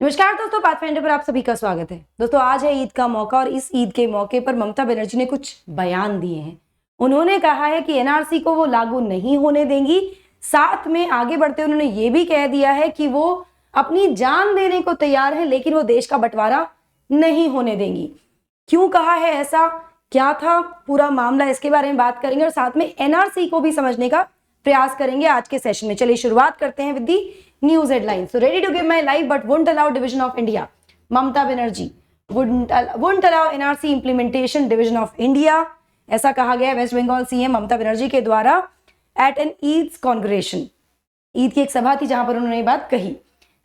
नमस्कार दोस्तों, पाथफाइंडर पर आप सभी का स्वागत है। दोस्तों, आज है ईद का मौका और इस ईद के मौके पर ममता बनर्जी ने कुछ बयान दिए हैं। उन्होंने कहा है कि एनआरसी को वो लागू नहीं होने देंगी। साथ में आगे बढ़ते उन्होंने ये भी कह दिया है कि वो अपनी जान देने को तैयार है, लेकिन वो देश का बंटवारा नहीं होने देंगी। क्यों कहा है ऐसा, क्या था पूरा मामला, इसके बारे में बात करेंगे और साथ में एनआरसी को भी समझने का प्रयास करेंगे आज के सेशन में। चलिए शुरुआत करते हैं with the news headlines. So ready to give my life but won't allow division of India. Mamata Banerjee won't allow NRC implementation division of India. ऐसा कहा गया वेस्ट बंगाल सीएम ममता बनर्जी के द्वारा eight N Eid congregation. Eid की एक सभा थी जहां पर उन्होंने ये बात कही।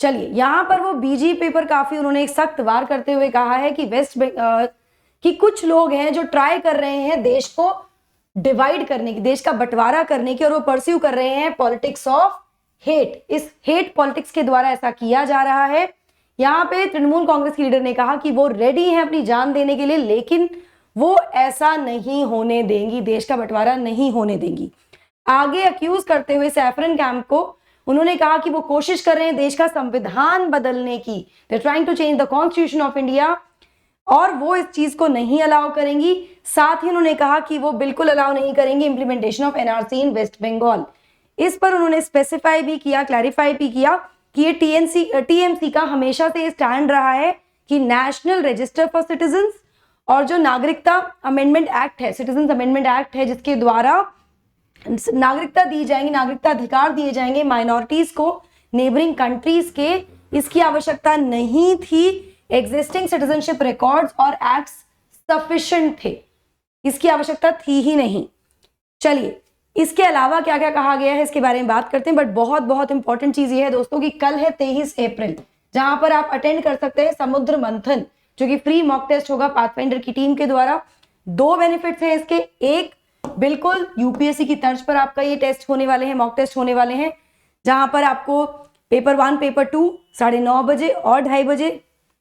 चलिए, यहां पर वो बीजेपी पर काफी उन्होंने एक सख्त वार करते हुए कहा है कि कि कुछ लोग हैं जो ट्राई कर रहे हैं देश को डिवाइड करने की, देश का बंटवारा करने की, और वो परस्यू कर रहे हैं पॉलिटिक्स ऑफ हेट। इस हेट पॉलिटिक्स के द्वारा ऐसा किया जा रहा है। यहां पे तृणमूल कांग्रेस की लीडर ने कहा कि वो रेडी है अपनी जान देने के लिए, लेकिन वो ऐसा नहीं होने देंगी, देश का बंटवारा नहीं होने देंगी। आगे अक्यूज करते हुए सैफरन कैंप को उन्होंने कहा कि वो कोशिश कर रहे हैं देश का संविधान बदलने की। They trying to change the constitution of India, और वो इस चीज को नहीं अलाउ करेंगी। साथ ही उन्होंने कहा कि वो बिल्कुल अलाउ नहीं करेंगी implementation of NRC in West Bengal. इस पर उन्होंने स्पेसिफाई भी किया, क्लैरिफाई भी किया कि ये टीएमसी का हमेशा से स्टैंड रहा है कि नेशनल रजिस्टर फॉर सिटीजन्स और जो नागरिकता अमेंडमेंट एक्ट है, सिटीजन्स अमेंडमेंट एक्ट है, जिसके द्वारा नागरिकता दी जाएगी, नागरिकता अधिकार दिए जाएंगे माइनॉरिटीज को नेबरिंग कंट्रीज के, इसकी आवश्यकता नहीं थी। एग्जिस्टिंग सिटीजनशिप रिकॉर्ड्स और एक्ट्स सफिशिएंट थे, इसकी आवश्यकता थी ही नहीं। चलिए, इसके अलावा क्या क्या कहा गया है इसके बारे में बात करते हैं। बट बहुत बहुत इंपॉर्टेंट चीज ये है दोस्तों कि कल है 23 अप्रैल, जहां पर आप अटेंड कर सकते हैं समुद्र मंथन, जो कि फ्री मॉक टेस्ट होगा पाथफाइंडर की टीम के द्वारा। दो बेनिफिट्स हैं इसके। एक, बिल्कुल यूपीएससी की तर्ज पर आपका ये टेस्ट होने वाले हैं, मॉक टेस्ट होने वाले हैं, जहां पर आपको पेपर 1 पेपर 2 9:30 बजे और 2:30 बजे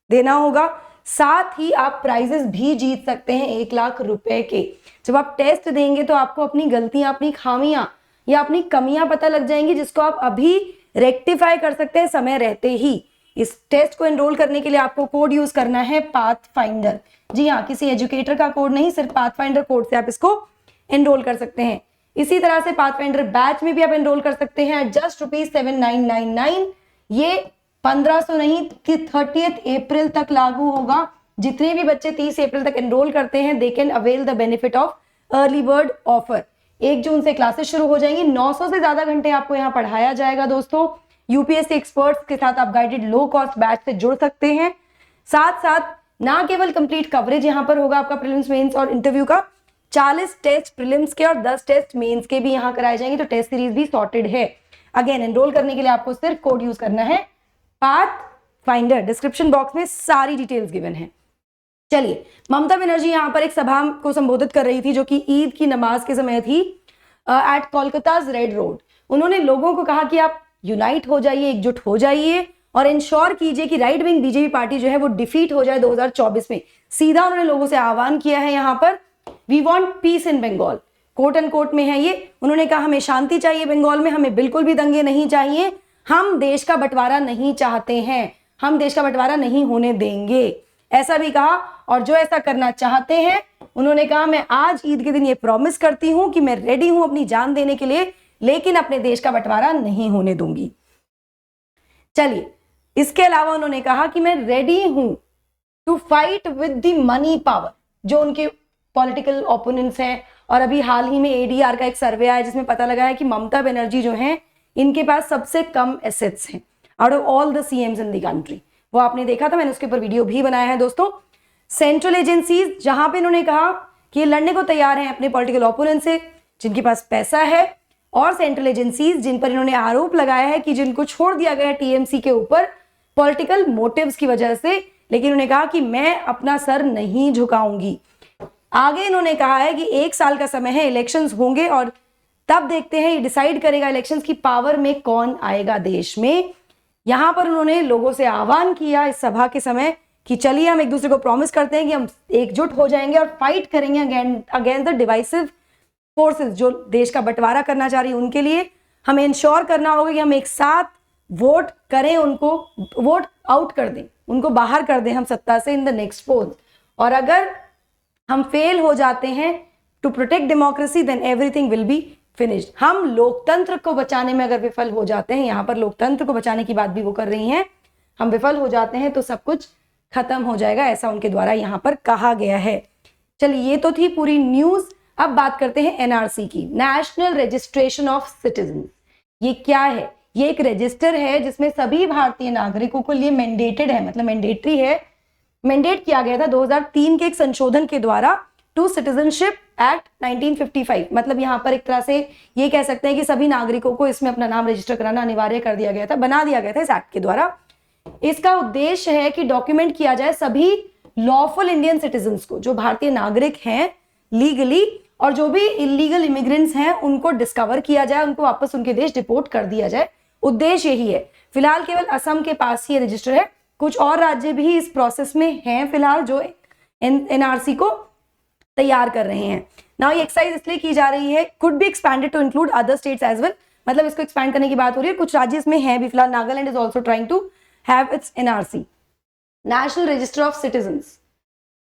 देना होगा। साथ ही आप प्राइजेस भी जीत सकते हैं 1 लाख रुपए के। जब आप टेस्ट देंगे तो आपको अपनी गलतियां, अपनी खामियां या अपनी कमियां पता लग जाएंगी, जिसको आप अभी रेक्टिफाई कर सकते हैं समय रहते ही। इस टेस्ट को एनरोल करने के लिए आपको कोड यूज करना है पाथफाइंडर। जी हाँ, किसी एजुकेटर का कोड नहीं, सिर्फ पाथफाइंडर कोड से आप इसको एनरोल कर सकते हैं। इसी तरह से पाथफाइंडर बैच में भी आप एनरोल कर सकते हैं जस्ट ₹7,999। ये 1500 नहीं कि 30 अप्रैल तक लागू होगा। जितने भी बच्चे 30 अप्रैल तक एनरोल करते हैं, they can avail the benefit of early bird offer. 1 जून से क्लासेस शुरू हो जाएंगी। 900 से ज्यादा घंटे आपको यहाँ पढ़ाया जाएगा दोस्तों। यूपीएससी एक्सपर्ट्स के साथ आप गाइडेड लो कॉस्ट बैच से जुड़ सकते हैं। साथ साथ ना केवल कंप्लीट कवरेज यहाँ पर होगा आपका प्रीलिम्स, मेंस और इंटरव्यू का, 40 टेस्ट प्रीलिम्स के और 10 टेस्ट मेंस के भी यहाँ कराए जाएंगे। तो टेस्ट सीरीज भी सॉर्टेड है। अगेन, एनरोल करने के लिए आपको सिर्फ कोड यूज करना है पाथफाइंडर। डिस्क्रिप्शन बॉक्स में सारी डिटेल्स गिवन है। चलिए, ममता बनर्जी यहाँ पर एक सभा को संबोधित कर रही थी, जो कि ईद की नमाज के समय थी एट कोलकाताज रेड रोड। उन्होंने लोगों को कहा कि आप यूनाइट हो जाइए, एकजुट हो जाइए और इंश्योर कीजिए कि राइट विंग बीजेपी पार्टी जो है वो डिफीट हो जाए 2024 में। सीधा उन्होंने लोगों से आह्वान किया है यहाँ पर, we want peace in Bengal, quote and quote में है ये। उन्होंने कहा हमें शांति चाहिए बंगाल में, हमें बिल्कुल भी दंगे नहीं चाहिए, हम देश का बंटवारा नहीं चाहते हैं, हम देश का बंटवारा नहीं होने देंगे, ऐसा भी कहा। और जो ऐसा करना चाहते हैं, उन्होंने कहा मैं आज ईद के दिन ये प्रॉमिस करती हूं कि मैं रेडी हूं अपनी जान देने के लिए, लेकिन अपने देश का बंटवारा नहीं होने दूंगी। चलिए, इसके अलावा उन्होंने कहा कि मैं रेडी हूं to fight with the money power, जो उनके पॉलिटिकल ओपोनेंट्स हैं। और अभी हाल ही में एडीआर का एक सर्वे आया जिसमें पता लगा है कि ममता बनर्जी जो है, इनके पास सबसे कम एसेट्स हैं out of all the CM's in the country. वो आपने देखा था, मैंने उसके ऊपर वीडियो भी बनाया है दोस्तों। सेंट्रल एजेंसीज, जहां पे इन्होंने कहा कि ये लड़ने को तैयार हैं अपने पॉलिटिकल ओपोनेंट से जिनके पास पैसा है, और सेंट्रल एजेंसीज जिन पर इन्होंने आरोप लगाया है कि जिनको छोड़ दिया गया है टीएमसी के ऊपर पॉलिटिकल मोटिव्स की वजह से, लेकिन उन्होंने कहा कि मैं अपना सर नहीं झुकाऊंगी। आगे इन्होंने कहा है कि 1 साल का समय है, इलेक्शंस होंगे और तब देखते हैं, ये डिसाइड करेगा इलेक्शंस की पावर में कौन आएगा देश में। यहां पर उन्होंने लोगों से आह्वान किया इस सभा के समय कि चलिए हम एक दूसरे को प्रॉमिस करते हैं कि हम एकजुट हो जाएंगे और फाइट करेंगे अगेंस्ट द डिवाइसिव फोर्सेस जो देश का बंटवारा करना चाह रही है उनके लिए। हमें इंश्योर करना होगा कि हम एक साथ वोट करें, उनको वोट आउट कर दें, उनको बाहर कर दें हम सत्ता से इन द नेक्स्ट पोल। और अगर हम फेल हो जाते हैं to protect democracy then everything will be finished. हम लोकतंत्र को बचाने में अगर विफल हो जाते हैं, यहां पर लोकतंत्र को बचाने की बात भी वो कर रही हैं, हम विफल हो जाते हैं तो सब कुछ खत्म हो जाएगा, ऐसा उनके द्वारा यहां पर कहा गया है। चलिए, ये तो थी पूरी न्यूज। अब बात करते हैं एनआरसी की, नेशनल रजिस्ट्रेशन ऑफ सिटीजन। ये क्या है? ये एक रजिस्टर है जिसमें सभी भारतीय नागरिकों को लिए मैंडेटेड है, मतलब मैंडेटरी है, मैंडेट किया गया था 2003 के एक संशोधन के द्वारा टू सिटीजनशिप एक्ट 1955। मतलब यहां पर एक तरह से ये कह सकते हैं कि सभी नागरिकों को इसमें अपना नाम रजिस्टर कराना अनिवार्य कर दिया गया था, बना दिया गया था इस एक्ट के द्वारा। इसका उद्देश्य है कि डॉक्यूमेंट किया जाए सभी लॉफुल इंडियन सिटीजन्स को, जो भारतीय नागरिक हैं लीगली, और जो भी इलीगल इमिग्रेंट्स हैं उनको डिस्कवर किया जाए, उनको वापस उनके देश डिपोर्ट कर दिया जाए। उद्देश्य यही है। फिलहाल केवल असम के पास ही रजिस्टर है, कुछ और राज्य भी इस प्रोसेस में हैं फिलहाल, जो एनआरसी को तैयार कर रहे हैं। नाउ ये एक्सरसाइज इसलिए की जा रही है, could be expanded to include other states as well, मतलब इसको एक्सपैंड करने की बात हो रही है, कुछ राज्य इसमें हैं भी फिलहाल। Nagaland is also trying to have its NRC, national register of citizens.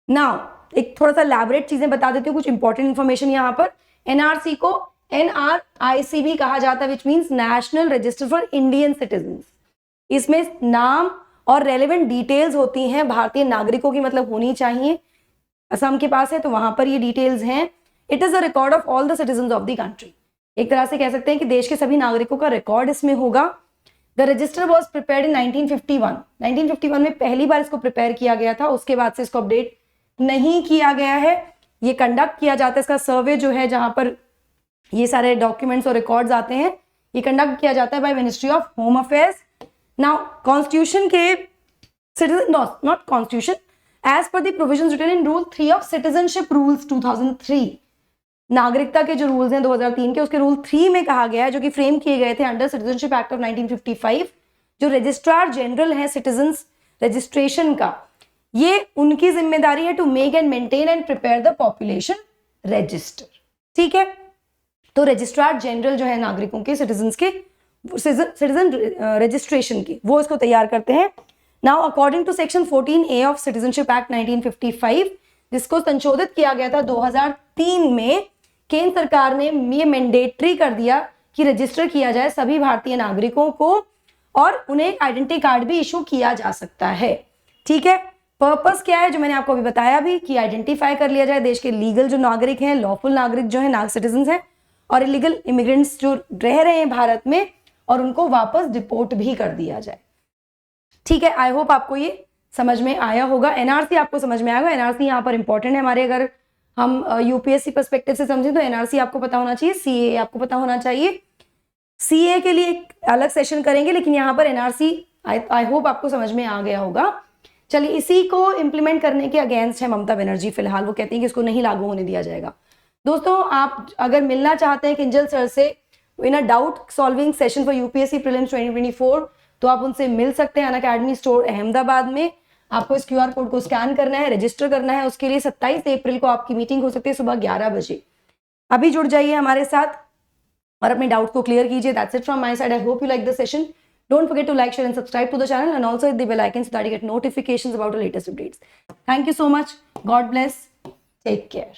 Now एक थोड़ा सा लैबोरेट चीजें बता देती हूँ, कुछ इंपॉर्टेंट इंफॉर्मेशन यहाँ पर। एनआरसी को एनआरआईसी भी कहा जाता है, which means national register for Indian citizens. इसमें नाम और रेलेवेंट डिटेल्स होती हैं भारतीय नागरिकों की, मतलब होनी चाहिए। असम के पास है तो वहां पर ये डिटेल्स हैं। It is a record of all the citizens of the country. एक तरह से कह सकते हैं कि देश के सभी नागरिकों का रिकॉर्ड इसमें होगा। The register was prepared in 1951। 1951 में पहली बार इसको प्रिपेयर किया गया था, उसके बाद से इसको अपडेट नहीं किया गया है। ये कंडक्ट किया जाता है, इसका सर्वे जो है जहां पर ये सारे डॉक्यूमेंट्स और रिकॉर्ड्स आते हैं, ये कंडक्ट किया जाता है by ministry of home affairs. Now constitution के citizen not constitution as per the provisions written in rule 3 of citizenship rules 2003, नागरिकता के जो रूल्स हैं 2003 के, उसके रूल 3 में कहा गया है, जो कि फ्रेम किए गए थे अंडर सिटीजनशिप एक्ट ऑफ 1955। जो रजिस्ट्रार जनरल है सिटीजन्स रजिस्ट्रेशन का, ये उनकी जिम्मेदारी है to make and maintain and prepare the population register. ठीक है, तो रजिस्ट्रार जनरल जो है नागरिकों के, सिटीजन्स के, सिटीजन रजिस्ट्रेशन की, वो इसको तैयार करते हैं। Now according to section 14A of citizenship act 1955, जिसको संशोधित किया गया था 2003 में, केंद्र सरकार ने ये मैंडेटरी कर दिया कि रजिस्टर किया जाए सभी भारतीय नागरिकों को, और उन्हें एक आइडेंटिटी कार्ड भी इशू किया जा सकता है। ठीक है, पर्पस क्या है, जो मैंने आपको अभी बताया भी, कि आइडेंटिफाई कर लिया जाए देश के लीगल जो नागरिक हैं, लॉफुल नागरिक जो है सिटीजन हैं, और इलीगल इमिग्रेंट्स जो रह रहे हैं भारत में, और उनको वापस डिपोर्ट भी कर दिया जाए। ठीक है, आई होप आपको ये समझ में आया होगा। एनआरसी आपको समझ में आएगा। एनआरसी यहाँ पर इंपॉर्टेंट है हमारे, अगर हम यूपीएससी पर्सपेक्टिव से समझें तो एनआरसी आपको पता होना चाहिए, सीए आपको पता होना चाहिए। सीए के लिए एक अलग सेशन करेंगे, लेकिन यहाँ पर एनआरसी आई होप आपको समझ में आ गया होगा। चलिए, इसी को इम्प्लीमेंट करने के अगेंस्ट है ममता बनर्जी फिलहाल। वो कहती हैं कि इसको नहीं लागू होने दिया जाएगा। दोस्तों, आप अगर मिलना चाहते हैं किंजल सर से in a doubt solving session for UPSC prelims 2024, तो आप उनसे मिल सकते हैं अनअकैडमी स्टोर अहमदाबाद में। आपको इस क्यूआर कोड को स्कैन करना है, रजिस्टर करना है। उसके लिए 27 अप्रैल को आपकी मीटिंग हो सकती है सुबह 11 बजे। अभी जुड़ जाइए हमारे साथ और अपने डाउट को क्लियर कीजिए। That's it from my side. I hope you like the session. Don't forget to like, share and subscribe to the channel, and also hit the bell icon so that you get notifications about the latest updates. Thank you so much. God bless. Take care.